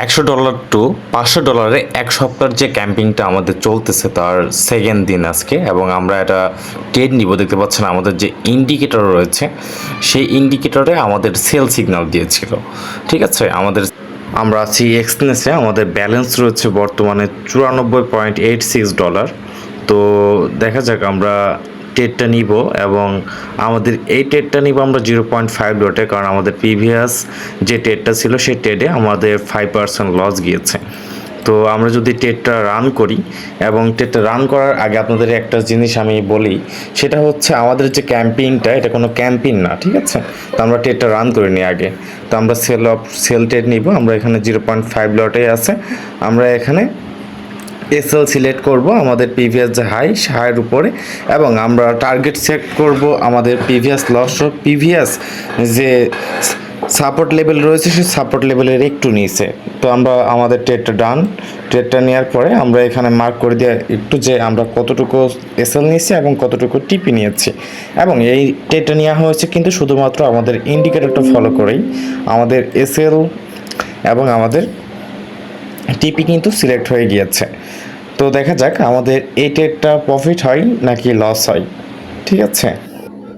$100 two $500 এক সপ্তাহের যে ক্যাম্পিংটা আমাদের চলতেছে তার সেকেন্ড দিন আজকে, এবং আমরা এটা ট্রেড নিব। দেখতে পাচ্ছেন আমাদের যে ইন্ডিকেটর রয়েছে সেই ইন্ডিকেটরে আমাদের সেল সিগন্যাল দিয়েছিল। ঠিক আছে, আমরা আছি এক্সনেসে। আমাদের ব্যালেন্স রয়েছে বর্তমানে $94.86। তো দেখা যাক আমরা ট্রেডটা নিব, এবং আমাদের এই ট্রেডটা নিব আমরা 0.5 লটে, কারণ আমাদের প্রিভিয়াস যে ট্রেডটা ছিল সেই ট্রেডে আমাদের 5% লস গিয়েছে। তো আমরা যদি ট্রেডটা রান করি, এবং ট্রেডটা রান করার আগে আপনাদের একটা জিনিস আমি বলি, সেটা হচ্ছে আমাদের যে ক্যাম্পিংটা এটা কোনো ক্যাম্পিং না, ঠিক আছে। তো আমরা ট্রেডটা রান করে নিই আগে। তো আমরা সেল ট্রেড নিব। আমরা এখানে 0.5 লটে আছে, আমরা এখানে এসএল সিলেক্ট করব আমাদের প্রিভিয়াস যে হাইয়ের উপরে, এবং আমরা টার্গেট সেট করব আমাদের প্রিভিয়াস লস ও প্রিভিয়াস যে সাপোর্ট লেভেল রয়েছে সেই সাপোর্ট লেভেলের একটু নিচে। তো আমরা আমাদের ট্রেডটা নেওয়ার পরে আমরা এখানে মার্ক করে দিয়ে একটু যে আমরা কতটুকু এসএল নিয়েছি এবং কতটুকু টিপি নিয়েছি, এবং এই ট্রেডটা নেওয়া হয়েছে কিন্তু শুধুমাত্র আমাদের ইন্ডিকেটরটা ফলো করেই। আমাদের এসএল এবং আমাদের টিপি কিন্তু সিলেক্ট হয়ে গিয়েছে। তো দেখা যাক আমাদের এই ট্রেডটা প্রফিট হয় নাকি লস হয়। ঠিক আছে,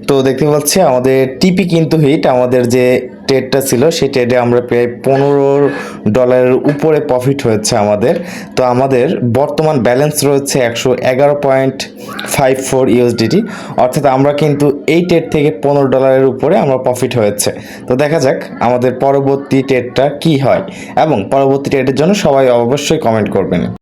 তো দেখতে পাচ্ছি আমাদের টিপি কিন্তু হিট। আমাদের যে ট্রেডটা ছিল সেই ট্রেডে আমরা প্রায় $15 উপরে প্রফিট হয়েছে আমাদের। তো আমাদের বর্তমান ব্যালেন্স রয়েছে 111.54 ইউএসডিটি, অর্থাৎ আমরা কিন্তু এই ট্রেড থেকে $15 উপরে আমরা প্রফিট হয়েছে। তো দেখা যাক আমাদের পরবর্তী ট্রেডটা কি হয়, এবং পরবর্তী ট্রেডের জন্য সবাই অবশ্যই কমেন্ট করবেন।